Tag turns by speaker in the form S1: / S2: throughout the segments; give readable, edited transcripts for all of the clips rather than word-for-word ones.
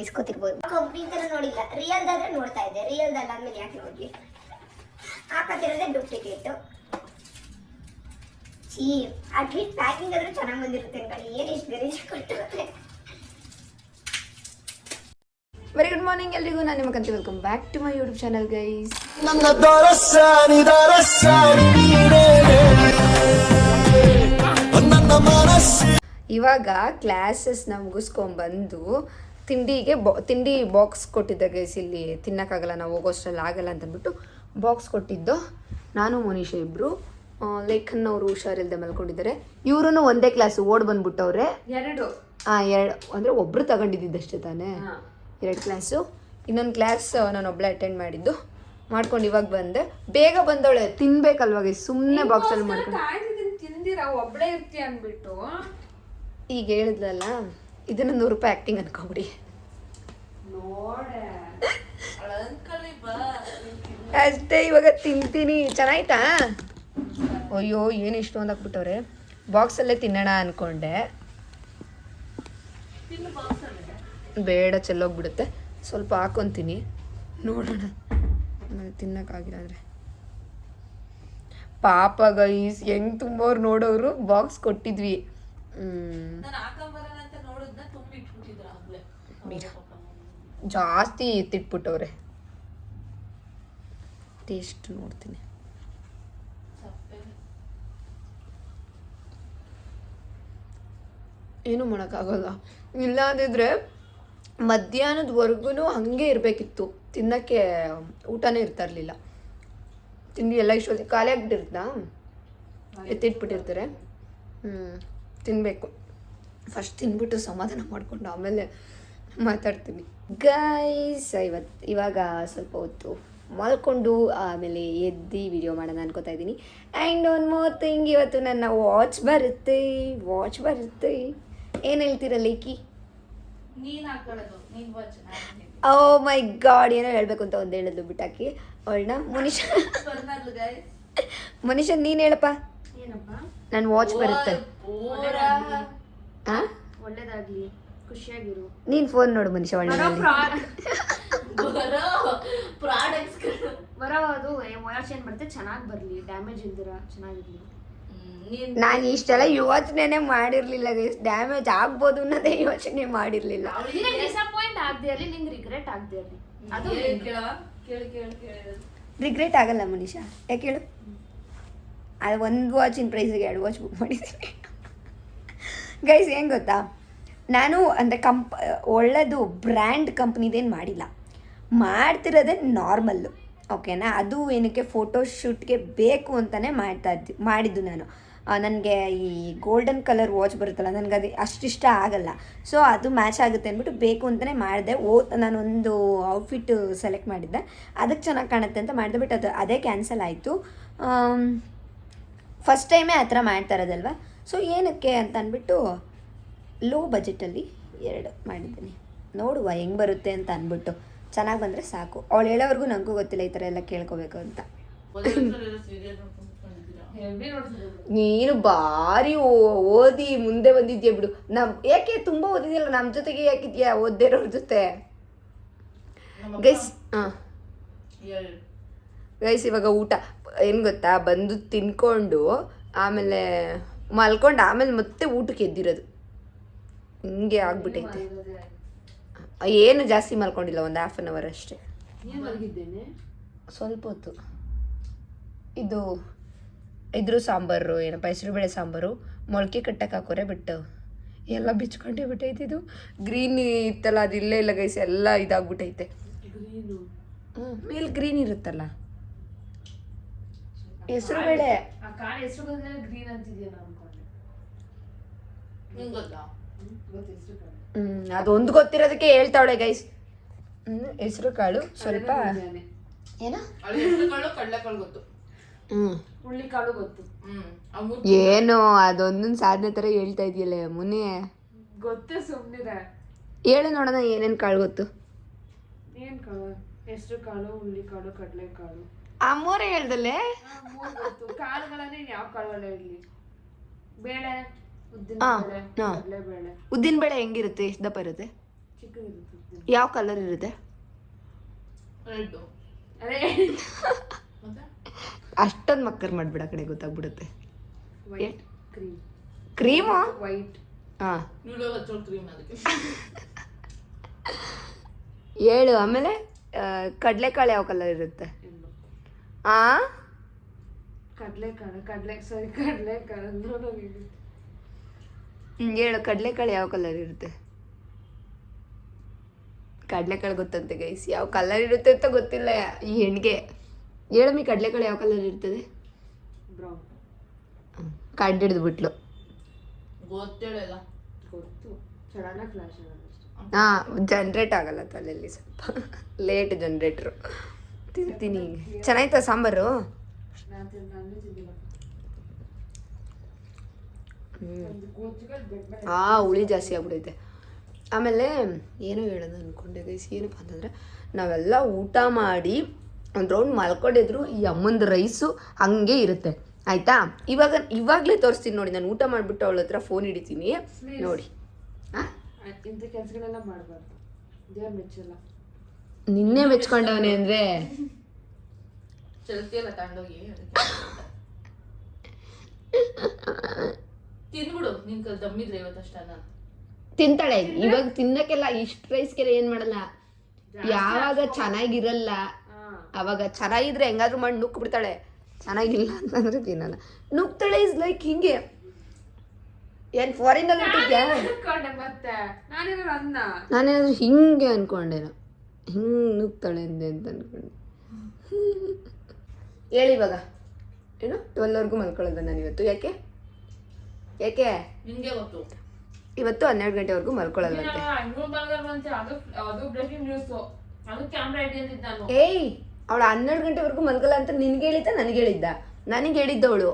S1: ಇಸ್ಕೊತಿರ್ಬೋದು. Company ತರ ನೋಡಿಲ್ಲ, ರಿಯಲ್ದಾದ್ರೆ ನೋಡ್ತಾ ಇದ್ದೆ, ರಿಯಲ್ದಲ್ಲ ಅಂದ್ಮೇಲೆ ಯಾಕೆ ನೋಡ್ಲಿ. ಹಾಕತ್ತಿರೋದೇ ಡೂಪ್ಲಿಕೇಟ್. ಅಟ್ಲೀಸ್ಟ್ ಪ್ಯಾಕಿಂಗ್ ಆದ್ರೂ ಚೆನ್ನಾಗಿ ಬಂದಿರುತ್ತೆ ಅನ್ಕೊಳ್ಳಿ. ಏನು ಇಷ್ಟು ಗರೀಜ್ ಕೊಟ್ಟು.
S2: ವೆರಿ ಗುಡ್ ಮಾರ್ನಿಂಗ್ ಎಲ್ರಿಗೂ, ನಾನು ನಿಮಗಂತ welcome back to my YouTube channel guys. ಇವಾಗ ಕ್ಲಾಸಸ್ನ ಮುಗಿಸ್ಕೊಂಡ್ಬಂದು ತಿಂಡಿ ಬಾಕ್ಸ್ ಕೊಟ್ಟಿದ್ದೆ ಗೈಸ್. ಇಲ್ಲಿ ತಿನ್ನೋಕ್ಕಾಗಲ್ಲ, ನಾವು ಹೋಗೋಷ್ಟರಲ್ಲಿ ಆಗಲ್ಲ ಅಂತಂದ್ಬಿಟ್ಟು ಬಾಕ್ಸ್ ಕೊಟ್ಟಿದ್ದು. ನಾನು ಮನೀಷಾ ಇಬ್ಬರು, ಲೇಖನ್ ಅವರು ಹುಷಾರಿಲ್ಲದೆ ಮಲ್ಕೊಂಡಿದ್ದಾರೆ. ಇವ್ರೂ ಒಂದೇ ಕ್ಲಾಸು, ಓಡ್ ಬಂದ್ಬಿಟ್ಟವ್ರೆ. ಎರಡು ಅಂದರೆ ಒಬ್ಬರು ತಗೊಂಡಿದ್ದಷ್ಟೇ ತಾನೇ, 2 ಕ್ಲಾಸು. ಇನ್ನೊಂದು ಕ್ಲಾಸ್ ನಾನು ಒಬ್ಬಳೇ ಅಟೆಂಡ್ ಮಾಡ್ಕೊಂಡು ಇವಾಗ ಬಂದೆ. ಬೇಗ ಬಂದವಳೆ, ತಿನ್ಬೇಕಲ್ವ ಗೈಸ್, ಸುಮ್ಮನೆ ಬಾಕ್ಸಲ್ಲಿ ಮಾಡ್ಕೊಂಡು
S3: ಒಬ್ಬಳೇ ಇರ್ತೀಯ ಅಂದ್ಬಿಟ್ಟು
S2: ಈಗ ಹೇಳಿದ್ಲಲ್ಲ, ಇದನ್ನ 100 ರೂಪಾಯಿ ಆ್ಯಕ್ಟಿಂಗ್ ಅನ್ಕೊಬಿಡಿ. ಅಷ್ಟೇ, ಇವಾಗ ತಿಂತೀನಿ. ಚೆನ್ನಾಯ್ತಾ? ಅಯ್ಯೋ ಏನು ಇಷ್ಟೊಂದು ಹಾಕ್ಬಿಟ್ಟವ್ರೆ. ಬಾಕ್ಸಲ್ಲೇ ತಿನ್ನೋಣ ಅಂದ್ಕೊಂಡೆ, ಬೇಡ ಚೆಲ್ಲೋಗ್ಬಿಡುತ್ತೆ. ಸ್ವಲ್ಪ ಹಾಕೊತೀನಿ, ನೋಡೋಣ ತಿನ್ನೋಕ್ಕಾಗಿಲ್ಲ. ಪಾಪ ಗೈಸ್, ಹೆಂಗೆ ತುಂಬೋರು ನೋಡೋರು. ಬಾಕ್ಸ್ ಕೊಟ್ಟಿದ್ವಿ, ಜಾಸ್ತಿ ಎತ್ತಿಟ್ಬಿಟ್ಟವ್ರೆ. ಟೇಸ್ಟ್ ನೋಡ್ತೀನಿ. ಏನು ಮಾಡೋಕ್ಕಾಗಲ್ಲ. ಇಲ್ಲಾಂದಿದ್ರೆ ಮಧ್ಯಾಹ್ನದವರೆಗೂ ಹಾಗೆ ಇರಬೇಕಿತ್ತು, ತಿನ್ನೋಕ್ಕೆ ಊಟನೇ ಇರ್ತಾ ಇರಲಿಲ್ಲ. ತಿಂಡಿ ಎಲ್ಲ ಇಷ್ಟೊತ್ತಿಗೆ ಖಾಲಿ ಆಗಿಬಿಟ್ಟಿರುತ್ತಾ, ಎತ್ತಿಟ್ಬಿಟ್ಟಿರ್ತಾರೆ. ತಿನ್ನಬೇಕು. ಫಸ್ಟ್ ತಿನ್ಬಿಟ್ಟು ಸಮಾಧಾನ ಮಾಡಿಕೊಂಡು ಆಮೇಲೆ ಮಾತಾಡ್ತೀನಿ ಗೈಸ್. ಇವಾಗ ಸ್ವಲ್ಪ ಹೊತ್ತು ಮಲ್ಕೊಂಡು ಆಮೇಲೆ ಎದ್ದು ವಿಡಿಯೋ ಮಾಡೋಣ ಅನ್ಕೋತಾ ಇದ್ದೀನಿ. ಆ್ಯಂಡ್ ಒನ್ ಮೋರ್ ಥಿಂಗ್, ಇವತ್ತು ನನ್ನ ವಾಚ್ ಬರುತ್ತೆ. ಏನು ಹೇಳ್ತೀರ ಲೇಕಿ? ಓ ಮೈ ಗಾಡ್, ಏನೋ ಹೇಳ್ಬೇಕು ಅಂತ ಒಂದು ಹೇಳಿದ್ಲು ಬಿಟ್ಟಾಕಿ ಅವಳನ್ನ. ಮನುಷ್ಯ ನೀನು ಹೇಳಪ್ಪ. ನನ್ನ ವಾಚ್ ಬರುತ್ತೆ.
S3: ಒಳ್ಳೇದಾಗ್ಲಿ, ಖುಷಿಯಾಗಿರು.
S2: ನೀನ್ ಫೋನ್ ನೋಡು ಮನುಷ್ಯ, ಒಳ್ಳೆ
S3: ಬರೋದು ವಾಚ್ ಏನ್ ಬರುತ್ತೆ, ಚೆನ್ನಾಗಿ ಬರ್ಲಿ, ಡ್ಯಾಮೇಜ್ ಇಲ್ದಿರ ಚೆನ್ನಾಗಿರ್ಲಿ.
S2: ನಾನು ಇಷ್ಟೆಲ್ಲ ಯೋಚನೆ ಮಾಡಿರ್ಲಿಲ್ಲ ಗೈಸ್. ಡ್ಯಾಮೇಜ್ ಆಗ್ಬೋದು ಅನ್ನೋದೇ ಯೋಚನೆ ಮಾಡಿರ್ಲಿಲ್ಲ.
S3: ಡಿಸಪಾಯಿಂಟ್ ಆಗದೆ ಇರಲಿ, ನಿಂಗೆ ರಿಗ್ರೆಟ್ ಆಗದೆ ಇರಲಿ. ಅದು
S2: ರಿಗ್ರೆಟ್ ಆಗಲ್ಲ ಮನುಷ್ಯ. ಯಾಕೆ ಹೇಳು? ಅದು 1 ವಾಚಿನ ಪ್ರೈಸಿಗೆ 2 ವಾಚ್ ಬುಕ್ ಮಾಡಿದ್ದೀನಿ ಗೈಸ್. ಏನು ಗೊತ್ತಾ, ನಾನು ಅಂದರೆ ಒಳ್ಳೆಯದು ಬ್ರ್ಯಾಂಡ್ ಕಂಪ್ನಿದೇನು ಮಾಡಿಲ್ಲ, ಮಾಡ್ತಿರೋದೇ ನಾರ್ಮಲ್ಲು, ಓಕೆನಾ? ಅದು ಏನಕ್ಕೆ ಫೋಟೋಶೂಟ್ಗೆ ಬೇಕು ಅಂತಲೇ ಮಾಡಿದ್ದು ನಾನು. ನನಗೆ ಈ ಗೋಲ್ಡನ್ ಕಲರ್ ವಾಚ್ ಬರುತ್ತಲ್ಲ, ನನಗೆ ಅದು ಅಷ್ಟಿಷ್ಟ ಆಗಲ್ಲ. ಸೊ ಅದು ಮ್ಯಾಚ್ ಆಗುತ್ತೆ ಅಂದ್ಬಿಟ್ಟು ಬೇಕು ಅಂತಲೇ ಮಾಡಿದೆ. ನಾನೊಂದು ಔಟ್ಫಿಟ್ ಸೆಲೆಕ್ಟ್ ಮಾಡಿದ್ದೆ, ಅದಕ್ಕೆ ಚೆನ್ನಾಗಿ ಕಾಣುತ್ತೆ ಅಂತ ಮಾಡಿದೆ. ಬಟ್ ಅದೇ ಕ್ಯಾನ್ಸಲ್ ಆಯಿತು. ಫಸ್ಟ್ ಟೈಮೇ ಆ ಥರ ಮಾಡ್ತಾ ಇರೋದಲ್ವ, ಸೊ ಏನಕ್ಕೆ ಅಂತ ಅಂದ್ಬಿಟ್ಟು ಲೋ ಬಜೆಟಲ್ಲಿ 2 ಮಾಡಿದ್ದೀನಿ. ನೋಡುವ ಹೆಂಗೆ ಬರುತ್ತೆ ಅಂತ ಅಂದ್ಬಿಟ್ಟು. ಚೆನ್ನಾಗಿ ಬಂದರೆ ಸಾಕು. ಅವಳು ಹೇಳೋವರೆಗೂ ನನಗೂ ಗೊತ್ತಿಲ್ಲ ಈ ಥರ ಎಲ್ಲ ಕೇಳ್ಕೋಬೇಕು ಅಂತ. ನೀನು ಭಾರಿ ಓದಿ ಮುಂದೆ ಬಂದಿದ್ಯಾ ಬಿಡು. ಯಾಕೆ ತುಂಬ ಓದಿದ್ಯಲ್ಲ, ನಮ್ಮ ಜೊತೆಗೆ ಯಾಕಿದ್ಯಾ ಓದ್ದೇ ಇರೋರ ಜೊತೆ? ಗೈಸ್ ಇವಾಗ ಊಟ ಏನು ಗೊತ್ತಾ, ಬಂದು ತಿನ್ಕೊಂಡು ಆಮೇಲೆ ಮಲ್ಕೊಂಡು ಆಮೇಲೆ ಮತ್ತೆ ಊಟಕ್ಕೆ ಎದ್ದಿರೋದು. ಹಿಂಗೆ ಆಗ್ಬಿಟ್ಟೈತೆ. ಏನು ಜಾಸ್ತಿ ಮಲ್ಕೊಂಡಿಲ್ಲ, ಒಂದು 1/2 hour ಅಷ್ಟೇ. ಸ್ವಲ್ಪ ಹೊತ್ತು. ಇದ್ರ ಸಾಂಬಾರು ಏನಪ್ಪ, ಹೆಸರುಬೇಳೆ ಸಾಂಬಾರು ಮೊಳಕೆ ಕಟ್ಟಕ್ಕೆ ಹಾಕೋರೆ, ಬಿಟ್ಟು ಎಲ್ಲ ಬಿಚ್ಕೊಂಡೇ ಬಿಟ್ಟೈತೆ. ಇದು ಗ್ರೀನ್ ಇತ್ತಲ್ಲ, ಅದು ಇಲ್ಲೇ ಇಲ್ಲ ಗೈಸ್, ಎಲ್ಲ ಇದಾಗ್ಬಿಟ್ಟೈತೆ. ಮೇಲೆ ಗ್ರೀನ್ ಇರುತ್ತಲ್ಲ ಹೆಸರುಬೇಳೆ. ಅದೊಂದು ಗೊತ್ತಿರೋದಕ್ಕೆ ಹೇಳ್ತಾವಳೆ ಗೈಸ್. ಹೆಸರು ಕಾಳು ಸ್ವಲ್ಪ ಏನ,
S3: ಹುಳ್ಳಿಕಾಳು ಗೊತ್ತು.
S2: ಏನು ಅದೊಂದೊಂದು ಸಾಧನೆ ತರ ಹೇಳ್ತಾ ಇದೆಯಲ್ಲ ಮುನ್ನೆ.
S3: ಗೊತ್ತೇ, ಸುಮ್ಮನಿದೆ.
S2: ಹೇಳು ನೋಡೋಣ ಏನೇನು ಕಾಳು ಗೊತ್ತು.
S3: ಏನ್ ಕಾಳು? ಹೆಸರು ಕಾಳು, ಹುಳ್ಳಿಕಾಳು, ಕಡಲೆಕಾಳು.
S2: ಅಮ್ಮೋರೇ ಹೇಳ್ದಲ್ಲೇ.
S3: ಕಾಳುಗಳನ್ನೇ ಯಾವ ಕಾಳುಗಳೇ ಇರಲಿ. ಬೇಳೆ,
S2: ಉದ್ದಿನ ಬೇಳೆ ಹೆಂಗಿರುತ್ತೆ? ಎಷ್ಟು ದಪ್ಪ ಇರುತ್ತೆ?
S3: ಚಿಕ್ಕದಿರುತ್ತೆ.
S2: ಯಾವ ಕಲರ್ ಇರುತ್ತೆ?
S4: ರೆಡ್.
S3: ಅರೆ
S4: ಮತ್ತೆ
S2: ಅಷ್ಟೊಂದು ಮಕ್ಕರ್ ಮಾಡ್ಬಿಡ ಕಡೆ ಗೊತ್ತಾಗ್ಬಿಡುತ್ತೆ.
S3: White cream.
S2: ಕ್ರೀಮು?
S3: ವೈಟ್.
S2: ಹಾಂ
S4: ನೀವು ಹಚ್ಚೋಳು ಕ್ರೀಮ್ ಅದಕ್ಕೆ.
S2: ಹೇಳು. ಆಮೇಲೆ ಕಡಲೆಕಾಳು ಯಾವ ಕಲರ್ ಇರುತ್ತೆ? ಆ
S3: ಕಡಲೆಕಾಳು
S2: ಹೇಳು, ಕಡಲೆಕಾಳು ಯಾವ ಕಲರ್ ಇರುತ್ತೆ? ಕಡಲೆಕಾಳು ಗೊತ್ತಂತೆ ಗೈಸ್, ಯಾವ ಕಲರ್ ಇರುತ್ತೆ ಅಂತ ಗೊತ್ತಿಲ್ಲ ಈ ಹೆಣ್ಣಿಗೆ. ಹೇಳಮ್ಮಿ, ಕಡಲೆಕಾಳು ಯಾವ ಕಲರ್ ಇರ್ತದೆ?
S3: ಬ್ರೌನ್.
S2: ಕಡ್ಡು ಹಿಡಿದು ಬಿಟ್ಲು.
S4: ಗೊತ್ತೇಳಲ್ಲ.
S3: ಗೊತ್ತು, ಸಡನ್ನಾಗಿ ಫ್ಲಾಶ್ ಆಗೋದು.
S2: ಹಾಂ, ಜನ್ರೇಟ್ ಆಗಲ್ಲ ತಲೆಯಲ್ಲಿ, ಸ್ವಲ್ಪ ಲೇಟ್ ಜನ್ರೇಟ್ರು. ತಿಂತೀನಿ. ಚೆನ್ನಾಯ್ತಾ ಸಾಂಬಾರು?
S3: ನಾನು ತಿಂದಿಲ್ಲ.
S2: ಹುಳಿ ಜಾಸ್ತಿ ಆಗ್ಬಿಡೈತೆ. ಆಮೇಲೆ ಏನೋ ಹೇಳೋದು ಅಂದ್ಕೊಂಡೆ ಗೈಸ್, ಏನಪ್ಪ ಅಂತಂದರೆ ನಾವೆಲ್ಲ ಊಟ ಮಾಡಿ ಒಂದು ರೌಂಡ್ ಮಲ್ಕೊಂಡಿದ್ರು ಈ ಅಮ್ಮಂದು ರೈಸು ಹಾಗೆ ಇರುತ್ತೆ ಆಯಿತಾ. ಇವಾಗಲೇ ತೋರಿಸ್ತೀನಿ ನೋಡಿ, ನಾನು ಊಟ ಮಾಡಿಬಿಟ್ಟು ಅವಳ ಹತ್ರ ಫೋನ್ ಹಿಡಿತೀನಿ ನೋಡಿ. ಹಾಂ,
S3: ಇಂಥ ಕೆಲಸಗಳೆಲ್ಲ ಮಾಡಬಾರ್ದು, ದೇವ್ರು ಮೆಚ್ಚಲ್ಲ.
S2: ನಿನ್ನೆ ಮೆಚ್ಕೊಂಡವನೆ ಅಂದರೆ
S4: ಚಲ್ತಿಯಲ್ಲ ತಗೊಂಡೋಗಿ ತಿನ್ಬಿಡು. ನಿನ್ ದಮ್ಮಿದ್ರೆ ಇವತ್ತಷ್ಟ ನಾನು
S2: ತಿಂತಾಳೆ. ಇವಾಗ ತಿನ್ನಕ್ಕೆಲ್ಲ ಇಷ್ಟು ರೈಸ್ಗೆಲ್ಲ ಏನು ಮಾಡಲ್ಲ. ಯಾವಾಗ ಚೆನ್ನಾಗಿರಲ್ಲ ಅವಾಗ ಚೆನ್ನಾಗಿದ್ರೆ ಹೆಂಗಾದ್ರೂ ಮಾಡಿ ನುಕ್ ಬಿಡ್ತಾಳೆ, ಚೆನ್ನಾಗಿಲ್ಲ ಅಂತಂದ್ರೆ ತಿನ್ನಲ್ಲ. ನುಗ್ತಾಳೆ ಇಸ್ ಲೈಕ್ ಹಿಂಗೆ. ಏನು ಫಾರಿನಲ್ಲಿ ಹುಟ್ಟಿದ್ಯಾ?
S3: ಮತ್ತೆ
S2: ನಾನೇನಾದ್ರು ಹಿಂಗೆ ಅನ್ಕೊಂಡೇನೋ, ಹಿಂಗೆ ನುಗ್ತಾಳೆ ಅಂದೆ ಅಂತ ಅನ್ಕೊಂಡೆ. ಹೇಳಿ ಇವಾಗ ಏನು 12ವರೆಗೂ ಮಲ್ಕೊಳ್ಳೋದು ನಾನು ಇವತ್ತು. ಯಾಕೆ
S4: ನಿನ್ಗೆ ಗೊತ್ತು.
S2: ಇವತ್ತು 12 ಗಂಟೆವರೆಗೂ ಮಲ್ಕೊಳ್ಳಲ್ವಂತೆ. ಏಯ್, ಅವಳು 12 ಗಂಟೆವರೆಗೂ ಮಲ್ಕೊಳ್ಳಲ್ಲ ಅಂತ ನಿನ್ಗೆ ಹೇಳಿದ್ದ ನನಗೆ ಹೇಳಿದ್ದ? ನನಗೆ ಹೇಳಿದ್ದವಳು.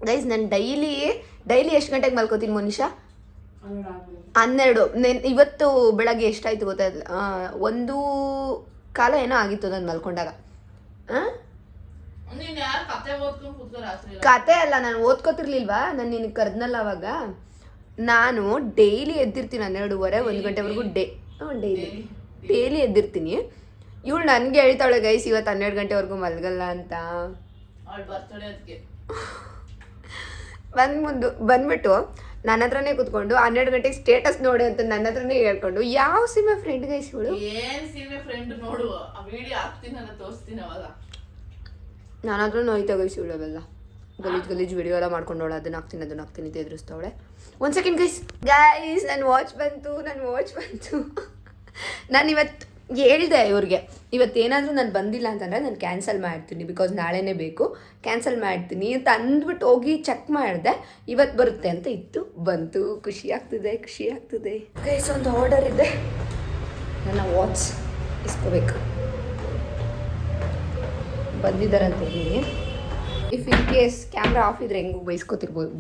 S2: ಗೈಸ್, ನಾನು ಡೈಲಿ ಎಷ್ಟು ಗಂಟೆಗೆ ಮಲ್ಕೋತೀನಿ ಮೋನಿಶಾ? 12. ಇವತ್ತು ಬೆಳಗ್ಗೆ ಎಷ್ಟಾಯ್ತು ಗೊತ್ತಾಯಿಲ್ಲ, 1:15 ಏನೋ ಆಗಿತ್ತು ನಾನು ಮಲ್ಕೊಂಡಾಗ.
S4: ನೀನ್ ಯಾರು ಕತೆ ಓದ್ಕೊಂಡು ಕೂತ್ಕೋ ರಾತ್ರಿ?
S2: ಕತೆ ಅಲ್ಲ, ನಾನು ಓದ್ಕೋತಿರ್ಲಿಲ್ವಾ, ನಾನು ನಿನಗೆ ಕರೆದ್ನಲ್ಲ ಅವಾಗ. ನಾನು ಡೈಲಿ ಎದ್ದಿರ್ತೀನಿ 12:30 1 ಗಂಟೆವರೆಗೂ. ಡೈಲಿ ಎದ್ದಿರ್ತೀನಿ. ಇವಳು ನನಗೆ ಹೇಳ್ತಾಳೆ ಗೈಸ್ ಇವತ್ತು 12 ಗಂಟೆವರೆಗೂ ಮಲಗಲ್ಲ ಅಂತ.
S4: ಅವಳು ಬರ್ತಡೆ ಅದಕ್ಕೆ
S2: ಬಂದ್ಬಿಟ್ಟು ನನ್ನ ಹತ್ರನೇ ಕೂತ್ಕೊಂಡು 12 ಗಂಟೆಗೆ ಸ್ಟೇಟಸ್ ನೋಡಿ ಅಂತ ನನ್ನ ಹತ್ರನೇ ಹೇಳ್ಕೊಂಡು, ಯಾವ ಸೀಮೆ ಫ್ರೆಂಡ್ ಗೈಸ್ ಇವಳು?
S4: ಏನ್ ಸೀಮೆ ಫ್ರೆಂಡ್ ನೋಡು, ಆ ವಿಡಿಯೋ ಹಾಕ್ತೀನಲ್ಲ, ತೋರಿಸ್ತೀನಿ ಅವಾಗ.
S2: ನನ್ನ ಹತ್ರ ನೋಯ್ತಾ ಗೈಸ್ ಇವಳು ಅವೆಲ್ಲ ಗಲೀಜ್ ವಿಡಿಯೋ ಎಲ್ಲ ಮಾಡ್ಕೊಂಡವಳು. ಅದನ್ನ ಹಾಕ್ತೀನಿ ಅಂತ ಎದುರಿಸ್ತವಳೆ. 1 ಸೆಕೆಂಡ್ ಗೈಸ್, ನನ್ನ ವಾಚ್ ಬಂತು. ನಾನು ಇವತ್ತು ಹೇಳಿದೆ ಇವ್ರಿಗೆ, ಇವತ್ತೇನಾದರೂ ನಾನು ಬಂದಿಲ್ಲ ಅಂತಂದರೆ ನಾನು ಕ್ಯಾನ್ಸಲ್ ಮಾಡ್ತೀನಿ, ಬಿಕಾಸ್ ನಾಳೆನೇ ಬೇಕು, ಕ್ಯಾನ್ಸಲ್ ಮಾಡ್ತೀನಿ ಅಂತ ಅಂದ್ಬಿಟ್ಟು ಹೋಗಿ ಚೆಕ್ ಮಾಡಿದೆ. ಇವತ್ತು ಬರುತ್ತೆ ಅಂತ ಇತ್ತು, ಬಂತು. ಖುಷಿ ಆಗ್ತಿದೆ ಗೈಸ್. ಒಂದು ಆರ್ಡರ್ ಇದೆ, ನನ್ನ ವಾಚ್ ಇಸ್ಕೋಬೇಕು. ಬಂದಿದ್ದಾರೆ ಅಂತ ಹೇಳಿ. If in case camera off ಇದ್ರೆ ಹೆಂಗೂ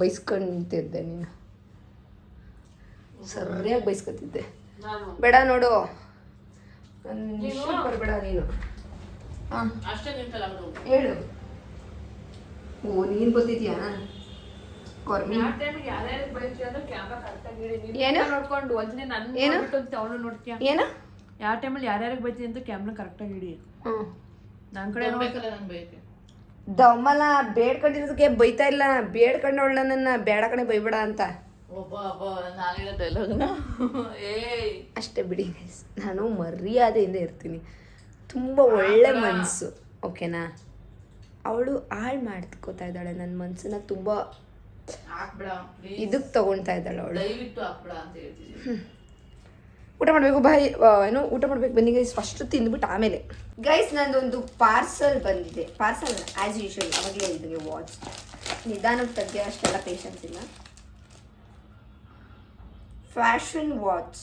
S2: ಬೈಸ್ಕೊಂತಿದ್ದೆ ನೀನು, ಸರಿಯಾಗಿ ಬೈಸ್ಕೊತಿದ್ದೆ. ಬೇಡ ನೋಡು, ಬರಬೇಡ ನೀನು.
S4: ಅಷ್ಟೇ ನಿಂತಲ್ಲ
S2: ಹೇಳು. ಓ, ನೀನು ಗೊತ್ತಿದ್ಯಾ? ಏನು
S3: ಯಾವ ಟೈಮಲ್ಲಿ ಯಾರ್ಯಾರಿಗೆ ಬೈತೀನಿ ಅಂತ ಕ್ಯಾಮ್ರಾ ಕರೆಕ್ಟಾಗಿ ಹಿಡಿ. ನನ್ನ ಕಡೆ
S2: ದಮ್ಮಲ್ಲ, ಬೇಡ್ಕೊಂಡಿರೋದಕ್ಕೆ ಬೈತಾ ಇಲ್ಲ, ಬೇಡ್ಕೊಂಡವಳ ನನ್ನ ಬೇಡ ಕಣೆ ಬೈಬೇಡ ಅಂತ. ಅಷ್ಟೇ ಬಿಡಿ ಗೈಸ್, ನಾನು ಮರ್ಯಾದೆಯಿಂದ ಇರ್ತೀನಿ, ತುಂಬ ಒಳ್ಳೆ ಮನಸ್ಸು, ಓಕೆನಾ? ಅವಳು ಹಾಳು ಮಾಡ್ಕೋತಾ ಇದ್ದಾಳೆ ನನ್ನ ಮನಸ್ಸನ್ನ, ತುಂಬ ಇದಕ್ಕೆ ತಗೊಳ್ತಾ ಇದ್ದಾಳೆ ಅವಳು. ಊಟ ಮಾಡಬೇಕು ಬಾಯ್, ಊಟ ಮಾಡ್ಬೇಕು ಬನ್ನಿ ಗೈಸ್. ಫಸ್ಟು ತಿಂದ್ಬಿಟ್ಟು ಆಮೇಲೆ ಗೈಸ್ ನಂದೊಂದು ಪಾರ್ಸಲ್ ಬಂದಿದೆ. ಪಾರ್ಸಲ್ ಆ್ಯಸ್ ಯೂಶುವಲ್ ಅವಾಗಲೇ ಹೇಳಿದ್ದೀನಿ, ವಾಚ್ ನಿಧಾನಕ್ಕೆ ತೆಗೆಯೋ ಅಷ್ಟೆಲ್ಲ ಪೇಷನ್ಸ್ ಇಲ್ಲ. Fashion watch,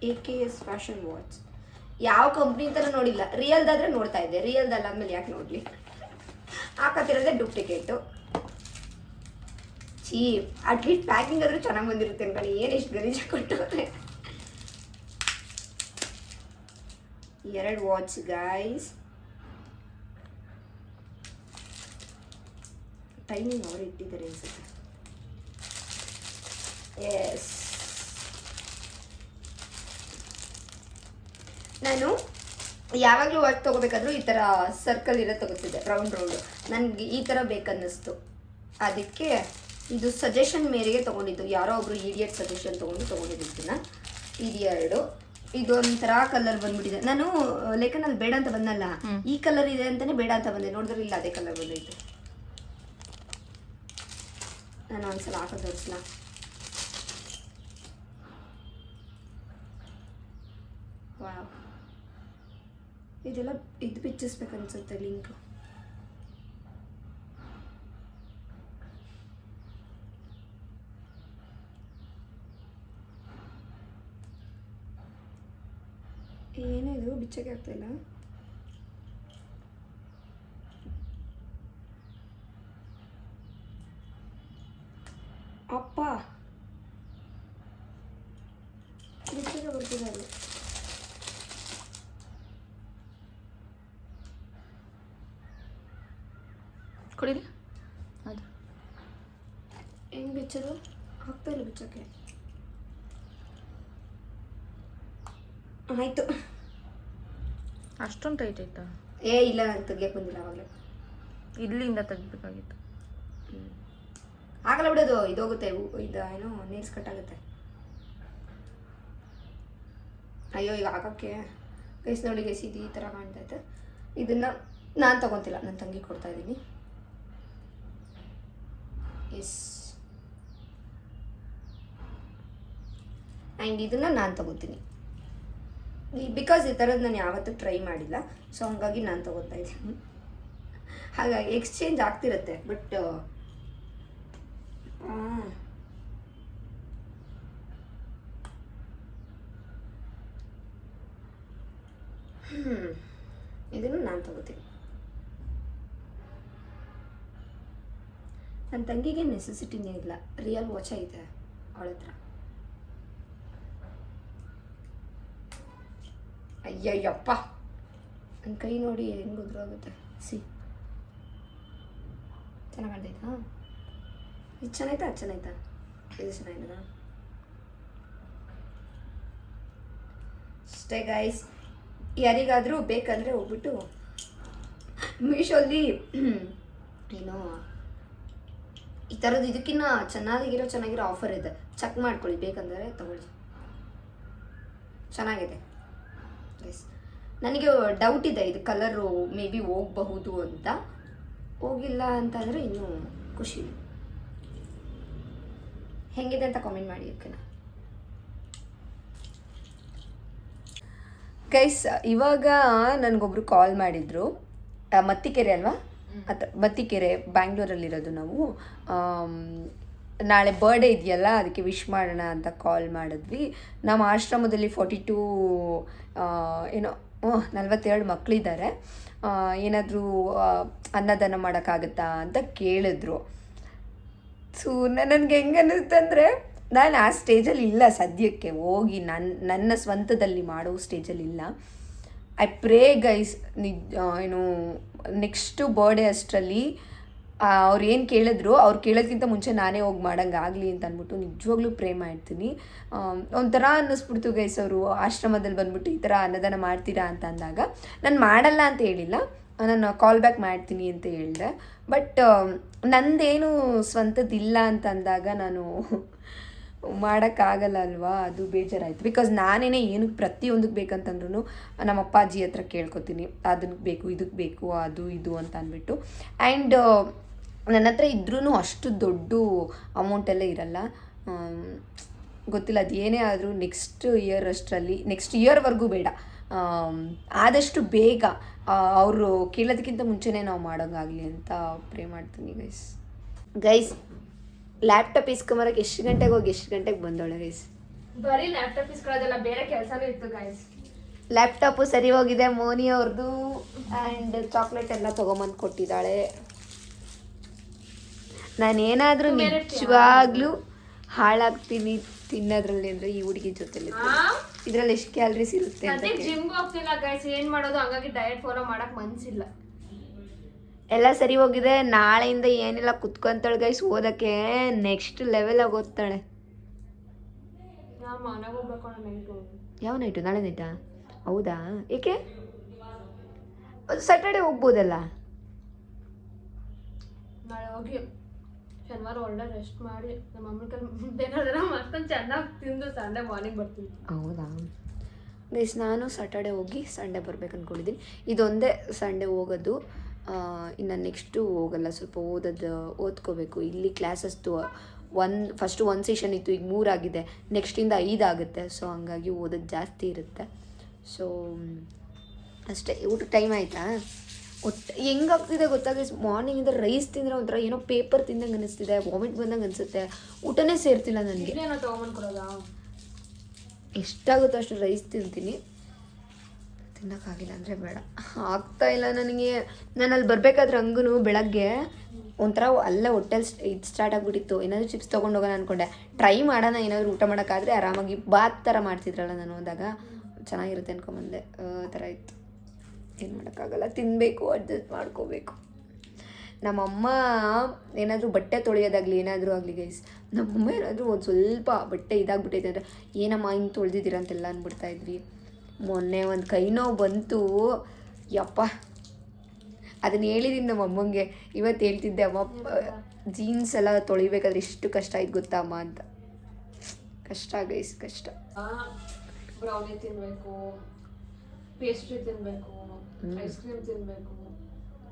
S2: AKS fashion watch. ಯಾವ ಕಂಪ್ನಿ ಥರ ನೋಡಿಲ್ಲ, ರಿಯಲ್ದಾದರೆ ನೋಡ್ತಾ ಇದ್ದೆ, ರಿಯಲ್ದಲ್ಲ ಅಂದಮೇಲೆ ಯಾಕೆ ನೋಡಲಿ, ಹಾಕತ್ತಿರೋದೇ ಡೂಪ್ಲಿಕೇಟು. ಅಟ್ಲೀಸ್ಟ್ ಪ್ಯಾಕಿಂಗ್ ಆದರೂ ಚೆನ್ನಾಗಿ ಬಂದಿರುತ್ತೆ ಅನ್ಕೊಳ್ಳಿ, ಏನು ಇಷ್ಟು ಗಲೀಜು ಕೊಟ್ಟವ್ರೆ. 2 ವಾಚ್ ಗೈಸ್. ಟೈಮಿಂಗ್ ಅವರು ಇಟ್ಟಿದ್ದಾರೆ ಅನ್ಸುತ್ತೆ. ಎಸ್, ನಾನು ಯಾವಾಗಲೂ ವಾಚ್ ತೊಗೋಬೇಕಾದ್ರೂ ಈ ಥರ ಸರ್ಕಲ್ ಇರೋ ತೊಗೋತಿದ್ದೆ, ರೌಂಡ್ ನನಗೆ ಈ ಥರ ಬೇಕನ್ನಿಸ್ತು. ಅದಕ್ಕೆ ಇದು ಸಜೆಷನ್ ಮೇರೆಗೆ ತೊಗೊಂಡಿದ್ದು, ಯಾರೋ ಒಬ್ರು ಇಡಿಯಟ್ ಸಜೆಷನ್ ತೊಗೊಂಡಿದ್ದನ್ನ. ಇದು 2, ಇದೊಂಥರ ಕಲರ್ ಬಂದ್ಬಿಟ್ಟಿದೆ. ನಾನು ಲೇಖನಲ್ಲಿ ಬೇಡ ಅಂತ ಬಂದಲ್ಲ, ಈ ಕಲರ್ ಇದೆ ಅಂತಾನೆ ಬೇಡ ಅಂತ ಬಂದೆ. ನೋಡಿದ್ರೆ ಇಲ್ಲ, ಅದೇ ಕಲರ್ ಬಂದೈತೆ. ನಾನು ಒಂದ್ಸಲ ಹಾಕೋದು ತೋರಿಸ್ಲಾ? ವಾವ್, ಇದೆಲ್ಲ ಇದು ಬಿಚ್ಚಿಸ್ಬೇಕನ್ಸುತ್ತೆ ಲಿಂಕ್. ಏನಿದು ಬಿಚ್ಚಕ್ಕೆ ಆಗ್ತಾಯಿಲ್ಲ. ಅಪ್ಪ ಬಿಚ್ಚಕ್ಕೆ ಬರ್ತಿದೆ ಅದು.
S4: ಕೊಡಿರಿ ಅದು
S2: ಹೆಂಗೆ ಬಿಚ್ಚೋದು? ಆಗ್ತಾ ಇಲ್ಲ ಬಿಚ್ಚಕ್ಕೆ. ಆಯಿತು.
S4: ಅಷ್ಟೊಂದು ಟೈಟ್ ಆಯ್ತಾ?
S2: ಇಲ್ಲ, ನಾನು ತೆಗಿಯಕ್ಕೆ ಬಂದಿಲ್ಲ ಆವಾಗಲೇ.
S4: ಇಲ್ಲಿಂದ ತೆಗಿಬೇಕಾಗಿತ್ತು.
S2: ಆಗಲ್ಲ ಬಿಡೋದು, ಇದು ಹೋಗುತ್ತೆ. ಇದು ಏನೋ ನೇಲ್ಸ್ ಕಟ್ ಆಗುತ್ತೆ. ಅಯ್ಯೋ, ಈಗ ಹಾಕೋಕ್ಕೆ ಗೈಸ್ ನೋಡಿ ಗೈಸ್, ಇದು ಈ ಥರ ಕಾಣ್ತೈತೆ. ಇದನ್ನು ನಾನು ತೊಗೊತಿಲ್ಲ, ನನ್ನ ತಂಗಿ ಕೊಡ್ತಾ ಇದ್ದೀನಿ. ಎಸ್, ಆ್ಯಂಡ್ ಇದನ್ನು ನಾನು ತೊಗೋತೀನಿ ಬಿಕಾಸ್ ಈ ಥರದ್ದು ನಾನು ಯಾವತ್ತೂ ಟ್ರೈ ಮಾಡಿಲ್ಲ. ಸೊ ಹಂಗಾಗಿ ನಾನು ತೊಗೋತಾ ಇದ್ದೀನಿ. ಹಾಗಾಗಿ ಎಕ್ಸ್ಚೇಂಜ್ ಆಗ್ತಿರುತ್ತೆ. ಬಟ್ ಇದನ್ನು ನಾನು ತೊಗೋತೀನಿ. ನನ್ನ ತಂಗಿಗೆ ನೆಸೆಸಿಟಿನೇ ಇಲ್ಲ, ರಿಯಲ್ ವಾಚ್ ಐತೆ ಅವಳ ಹತ್ರ. ಅಯ್ಯಯ್ಯಪ್ಪ, ನನ್ನ ಕೈ ನೋಡಿ ಹೆಂಗೆ ಉದ್ರೋಗುತ್ತೆ. ಚೆನ್ನಾಗಿ ಕಾಣ್ತೈತಾ? ಇದು ಚೆನ್ನಾಯ್ತಾ? ಅದು ಚೆನ್ನಾಯ್ತಾ? ಇದು ಚೆನ್ನಾಗಿದ ಅಷ್ಟೇ ಗೈಸ್. ಯಾರಿಗಾದರೂ ಬೇಕಂದರೆ ಹೋಗ್ಬಿಟ್ಟು ಮೀಶೋಲ್ಲಿ ಏನೋ ಈ ಥರದ್ದು ಇದಕ್ಕಿಂತ ಚೆನ್ನಾಗಿರೋ ಆಫರ್ ಇದೆ, ಚೆಕ್ ಮಾಡ್ಕೊಳ್ಳಿ. ಬೇಕಂದರೆ ತಗೊಳ್ಳಿ, ಚೆನ್ನಾಗಿದೆ ಗೈಸ್. ನನಗೆ ಡೌಟ್ ಇದೆ, ಇದು ಕಲರು ಮೇ ಬಿ ಹೋಗಬಹುದು ಅಂತ. ಹೋಗಿಲ್ಲ ಅಂತಂದರೆ ಇನ್ನೂ ಖುಷಿ. ಹೆಂಗಿದೆ ಅಂತ ಕಾಮೆಂಟ್ ಮಾಡಿ ಓಕೆನಾ ಗೈಸ್. ಇವಾಗ ನನಗೊಬ್ರು ಕಾಲ್ ಮಾಡಿದ್ರು. ಮತ್ತಿಕೆರೆ ಅಲ್ವಾ? ಮತ್ತಿಕೆರೆ, ಬ್ಯಾಂಗ್ಳೂರಲ್ಲಿರೋದು ನಾವು. ನಾಳೆ ಬರ್ಡೇ ಇದೆಯಲ್ಲ, ಅದಕ್ಕೆ ವಿಶ್ ಮಾಡೋಣ ಅಂತ ಕಾಲ್ ಮಾಡಿದ್ವಿ. ನಮ್ಮ ಆಶ್ರಮದಲ್ಲಿ 42 ಏನೋ 42 ಮಕ್ಕಳಿದ್ದಾರೆ. ಏನಾದರೂ ಅನ್ನದಾನ ಮಾಡೋಕ್ಕಾಗತ್ತಾ ಅಂತ ಕೇಳಿದ್ರು. ಸೊ ನನಗೆ ಹೆಂಗೆ ಅನ್ನಿಸ್ತಂದರೆ, ನಾನು ಆ ಸ್ಟೇಜಲ್ಲಿ ಇಲ್ಲ ಸದ್ಯಕ್ಕೆ. ಹೋಗಿ ನನ್ನ ಸ್ವಂತದಲ್ಲಿ ಮಾಡೋ ಸ್ಟೇಜಲ್ಲಿ ಇಲ್ಲ. ಐ ಪ್ರೇ ಗೈಸ್, ಏನು ನೆಕ್ಸ್ಟು ಬರ್ಡೇ ಅಷ್ಟರಲ್ಲಿ ಅವ್ರು ಏನು ಕೇಳಿದ್ರು, ಅವ್ರು ಕೇಳೋದ್ಕಿಂತ ಮುಂಚೆ ನಾನೇ ಹೋಗಿ ಮಾಡೋಂಗಾಗಲಿ ಅಂತ ಅಂದ್ಬಿಟ್ಟು ನಿಜವಾಗ್ಲೂ ಪ್ರೇ ಮಾಡ್ತೀನಿ. ಒಂಥರ ಅನ್ನಿಸ್ಬಿಡ್ತು ಗೈಸ್. ಅವರು ಆಶ್ರಮದಲ್ಲಿ ಬಂದ್ಬಿಟ್ಟು ಈ ಥರ ಅನ್ನದಾನ ಮಾಡ್ತೀರಾ ಅಂತ ಅಂದಾಗ, ನಾನು ಮಾಡಲ್ಲ ಅಂತ ಹೇಳಿಲ್ಲ, ನಾನು ಕಾಲ್ ಬ್ಯಾಕ್ ಮಾಡ್ತೀನಿ ಅಂತ ಹೇಳಿದೆ. ಬಟ್ ನಂದೇನು ಸ್ವಂತದ್ದಿಲ್ಲ ಅಂತ ಅಂದಾಗ ನಾನು ಮಾಡೋಕ್ಕಾಗಲ್ಲ ಅಲ್ವಾ, ಅದು ಬೇಜಾರಾಯಿತು. ಬಿಕಾಸ್ ನಾನೇ ಏನಕ್ಕೆ ಪ್ರತಿಯೊಂದಕ್ಕೆ ಬೇಕಂತಂದ್ರೂ ನಮ್ಮ ಅಪ್ಪಾಜಿ ಹತ್ರ ಕೇಳ್ಕೊತೀನಿ, ಅದಕ್ಕೆ ಬೇಕು, ಇದಕ್ಕೆ ಬೇಕು, ಅದು ಇದು ಅಂತ ಅಂದ್ಬಿಟ್ಟು. ಆ್ಯಂಡ್ ನನ್ನ ಹತ್ರ ಇದ್ರೂ ಅಷ್ಟು ದೊಡ್ಡ ಅಮೌಂಟೆಲ್ಲ ಇರಲ್ಲ. ಗೊತ್ತಿಲ್ಲ, ಅದು ಏನೇ ಆದರೂ ನೆಕ್ಸ್ಟ್ ಇಯರ್ವರೆಗೂ ಬೇಡ, ಆದಷ್ಟು ಬೇಗ ಅವರು ಕೇಳೋದಕ್ಕಿಂತ ಮುಂಚೆನೇ ನಾವು ಮಾಡೋಂಗಾಗಲಿ ಅಂತ ಪ್ರೇ ಮಾಡ್ತೀನಿ ಗೈಸ್. ಲ್ಯಾಪ್ಟಾಪ್ ಇಸ್ಕೊಂಬರಕ್ಕೆ ಎಷ್ಟು ಗಂಟೆಗೆ ಹೋಗಿ ಎಷ್ಟು ಗಂಟೆಗೆ ಬಂದೋಳೆ ಗೈಸ್?
S3: ಬರೀ ಲ್ಯಾಪ್ಟಾಪ್ ಇಸ್ಕೊಳ್ಳೋದೆಲ್ಲ, ಬೇರೆ ಕೆಲಸನೂ ಇತ್ತು ಗೈಸ್.
S2: ಲ್ಯಾಪ್ಟಾಪು ಸರಿ ಹೋಗಿದೆ, ಮೋನಿ ಅವ್ರದ್ದು. ಆ್ಯಂಡ್ ಚಾಕ್ಲೇಟ್ ಎಲ್ಲ ತೊಗೊಂಬಂದು ಕೊಟ್ಟಿದ್ದಾಳೆ. ನಾನೇನಾದರೂ ನಿಜವಾಗ್ಲೂ ಹಾಳಾಗ್ತೀನಿ ತಿನ್ನೋದ್ರಲ್ಲಿ ಅಂದರೆ ಈ ಹುಡುಗಿ ಜೊತೆಲಿ. ಇದರಲ್ಲಿ ಎಷ್ಟು ಕ್ಯಾಲರೀಸ್ ಇರುತ್ತೆ ಅಂತ.
S3: ಜಿಮ್ಗೆ ಹೋಗ್ತಿಲ್ಲ ಗೈಸ್, ಏನು ಮಾಡೋದು, ಹಂಗಾಗಿ ಡಯಟ್ ಫಾಲೋ ಮಾಡೋಕ್ಕೆ ಮನಸ್ಸಿಲ್ಲ.
S2: ಎಲ್ಲ ಸರಿ ಹೋಗಿದೆ. ನಾಳೆಯಿಂದ ಏನಿಲ್ಲ, ಕುತ್ಕೊಂತಾಳೆ ಗೈಸ್ ಓದೋಕ್ಕೆ. ನೆಕ್ಸ್ಟ್ ಲೆವೆಲಾಗಿ ಓದ್ತಾಳೆ.
S3: ಮನೆಗೆ ಹೋಗ್ಬೇಕು.
S2: ಯಾವ ನೈಟು? ನಾಳೆ ನೈಟಾ? ಹೌದಾ, ಏಕೆ ಸ್ಯಾಟರ್ಡೆ ಹೋಗ್ಬೋದಲ್ಲ?
S3: ನಾಳೆ ಹೋಗಿ ಶನಿವಾರ ಒಳ್ಳೆ ರೆಸ್ಟ್ ಮಾಡಿ ನಮ್ಮ ಅಮ್ಮನ ಕೈ ಏನಾದ್ರು ಮಾಡ್ಕೊಂಡು ಚೆನ್ನಾಗಿ ತಿಂದು ಸಂಡೇ ಮಾರ್ನಿಂಗ್ ಬರ್ತೀನಿ.
S2: ಹೌದಾ ಗೈಸ್, ನಾನು ಸ್ಯಾಟರ್ಡೆ ಹೋಗಿ ಸಂಡೇ ಬರ್ಬೇಕು ಅಂದ್ಕೊಂಡಿದ್ದೀನಿ. ಇದೊಂದೇ ಸಂಡೇ ಹೋಗೋದು. ಇನ್ನು ನೆಕ್ಸ್ಟು ಹೋಗಲ್ಲ. ಸ್ವಲ್ಪ ಓದ್ಕೋಬೇಕು. ಇಲ್ಲಿ ಕ್ಲಾಸಸ್ದು ಫಸ್ಟು 1 ಸೆಷನ್ ಇತ್ತು, ಈಗ 3 ಆಗಿದೆ. ನೆಕ್ಸ್ಟಿಂದ 5 ಆಗುತ್ತೆ. ಸೊ ಹಂಗಾಗಿ ಓದೋದು ಜಾಸ್ತಿ ಇರುತ್ತೆ. ಸೊ ಅಷ್ಟೇ. ಊಟಕ್ಕೆ ಟೈಮ್ ಆಯಿತಾ? ಹೆಂಗಾಗ್ತಿದೆ ಗೊತ್ತಾ ಗೈಸ್, ಮಾರ್ನಿಂಗಿಂದ ರೈಸ್ ತಿಂದರೆ ಒಂಥರ ಏನೋ ಪೇಪರ್ ತಿಂದಂಗೆ ಅನಿಸ್ತಿದೆ, ವಾಮಿಟ್ ಬಂದಂಗೆ ಅನಿಸುತ್ತೆ. ಊಟನೇ ಸೇರ್ತಿಲ್ಲ ನನಗೆ.
S3: ಏನೋ ತೊಗೊಂಬಂದ್ಕೊಡೋದಾ?
S2: ಎಷ್ಟಾಗುತ್ತೋ ಅಷ್ಟು ರೈಸ್ ತಿಂತೀನಿ, ತಿನ್ನೋಕ್ಕಾಗಿಲ್ಲ ಅಂದರೆ ಬೇಡ. ಆಗ್ತಾಯಿಲ್ಲ ನನಗೆ. ನಾನು ಅಲ್ಲಿ ಬರಬೇಕಾದ್ರೆ ಹಂಗೂ ಬೆಳಗ್ಗೆ ಒಂಥರ ಅಲ್ಲೇ ಹೊಟ್ಟೆಲ್ ಇದು ಸ್ಟಾರ್ಟ್ ಆಗಿಬಿಟ್ಟಿತ್ತು. ಏನಾದರೂ ಚಿಪ್ಸ್ ತೊಗೊಂಡೋಗೋಣ ಅಂದ್ಕೊಂಡೆ. ಟ್ರೈ ಮಾಡೋಣ ಏನಾದರೂ ಊಟ ಮಾಡೋಕ್ಕಾದ್ರೆ ಆರಾಮಾಗಿ ಬಾತ್ ಥರ ಮಾಡ್ತಿದ್ರಲ್ಲ ನಾನು ಹೋದಾಗ, ಚೆನ್ನಾಗಿರುತ್ತೆ ಅಂದ್ಕೊಂಬಂದೆ. ಥರ ಇತ್ತು. ಏನು ಮಾಡೋಕ್ಕಾಗಲ್ಲ, ತಿನ್ನಬೇಕು, ಅಡ್ಜಸ್ಟ್ ಮಾಡ್ಕೋಬೇಕು. ನಮ್ಮಮ್ಮ ಏನಾದರೂ ಬಟ್ಟೆ ತೊಳೆಯೋದಾಗಲಿ ಏನಾದರೂ ಆಗಲಿ ಗೈಸ್, ನಮ್ಮಮ್ಮ ಏನಾದರೂ ಒಂದು ಸ್ವಲ್ಪ ಬಟ್ಟೆ ಇದಾಗ್ಬಿಟ್ಟೈತೆ ಅಂದರೆ ಏನಮ್ಮ ಹಿಂಗೆ ತೊಳೆದಿದ್ದೀರ ಅಂತೆಲ್ಲ ಅಂದ್ಬಿಡ್ತಾಯಿದ್ವಿ. ಮೊನ್ನೆ ಒಂದು ಕೈ ನೋವು ಬಂತು, ಯಪ್ಪ. ಅದನ್ನು ಹೇಳಿದ್ದೀನಿ ನಮ್ಮ ಅಮ್ಮಂಗೆ. ಇವತ್ತು ಹೇಳ್ತಿದ್ದೆ, ಅಮ್ಮ ಜೀನ್ಸ್ ಎಲ್ಲ ತೊಳಿಬೇಕಾದ್ರೆ ಎಷ್ಟು ಕಷ್ಟ ಆಯ್ತು ಗೊತ್ತಾ ಅಮ್ಮ ಅಂತ. ಕಷ್ಟ ಗೈಸ್, ಕಷ್ಟ.
S3: ಬ್ರೌನಿ ತಿನ್ನಬೇಕು, ಪೇಸ್ಟ್ರಿ ತಿನ್ನಬೇಕು, ಐಸ್ ಕ್ರೀಮ್ ತಿನ್ನಬೇಕು,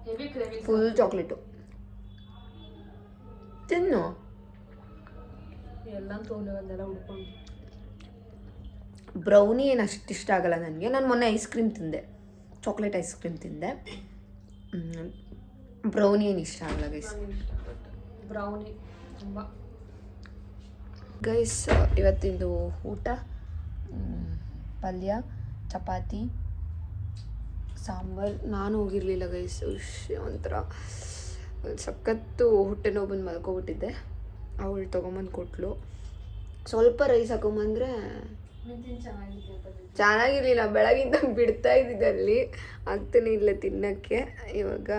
S3: ಹೆವಿ ಕ್ರೇವಿಂಗ್.
S2: ಫುಲ್ ಚಾಕ್ಲೇಟು ತಿನ್ನು.
S3: ಎಲ್ಲ ತೊಗೊಂಡೆಲ್ಲ ಹುಡ್ಕೊಂಡು.
S2: ಬ್ರೌನಿ ಏನು ಅಷ್ಟು ಇಷ್ಟ ಆಗಲ್ಲ ನನಗೆ. ನಾನು ಮೊನ್ನೆ ಐಸ್ ಕ್ರೀಮ್ ತಿಂದೆ, ಚಾಕ್ಲೇಟ್ ಐಸ್ ಕ್ರೀಮ್ ತಿಂದೆ. ಬ್ರೌನಿ ಏನು ಇಷ್ಟ ಆಗಲ್ಲ ಗೈಸ್.
S3: ಬ್ರೌನಿ ತುಂಬ.
S2: ಗೈಸ್, ಇವತ್ತಿಂದು ಊಟ ಪಲ್ಯ, ಚಪಾತಿ, ಸಾಂಬಾರು. ನಾನು ಹೋಗಿರಲಿಲ್ಲ ಗೈಸ್. ಒಂಥರ ಸಖತ್ತು ಹೊಟ್ಟೆ ನೋವು ಬಂದು ಮಲ್ಕೊಬಿಟ್ಟಿದ್ದೆ. ಅವಳು ತೊಗೊಂಬಂದು ಕೊಟ್ಟಳು. ಸ್ವಲ್ಪ ರೈಸ್ ಹಾಕೊಂಬಂದರೆ ಚೆನ್ನಾಗಿರಲಿಲ್ಲ. ಬೆಳಗಿಂದ ಬಿಡ್ತಾ ಇದ್ದಿದ್ದೆ ಅಲ್ಲಿ, ಆಗ್ತಾನೆ ಇಲ್ಲ ತಿನ್ನೋಕ್ಕೆ. ಇವಾಗ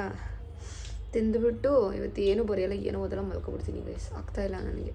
S2: ತಿಂದುಬಿಟ್ಟು ಇವತ್ತು ಏನೂ ಬರೆಯಲ್ಲ, ಏನೂ ಓದಲ್ಲ, ಮಲ್ಕೊಬಿಡ್ತೀನಿ ಗೈಸ್. ಆಗ್ತಾಯಿಲ್ಲ ನನಗೆ.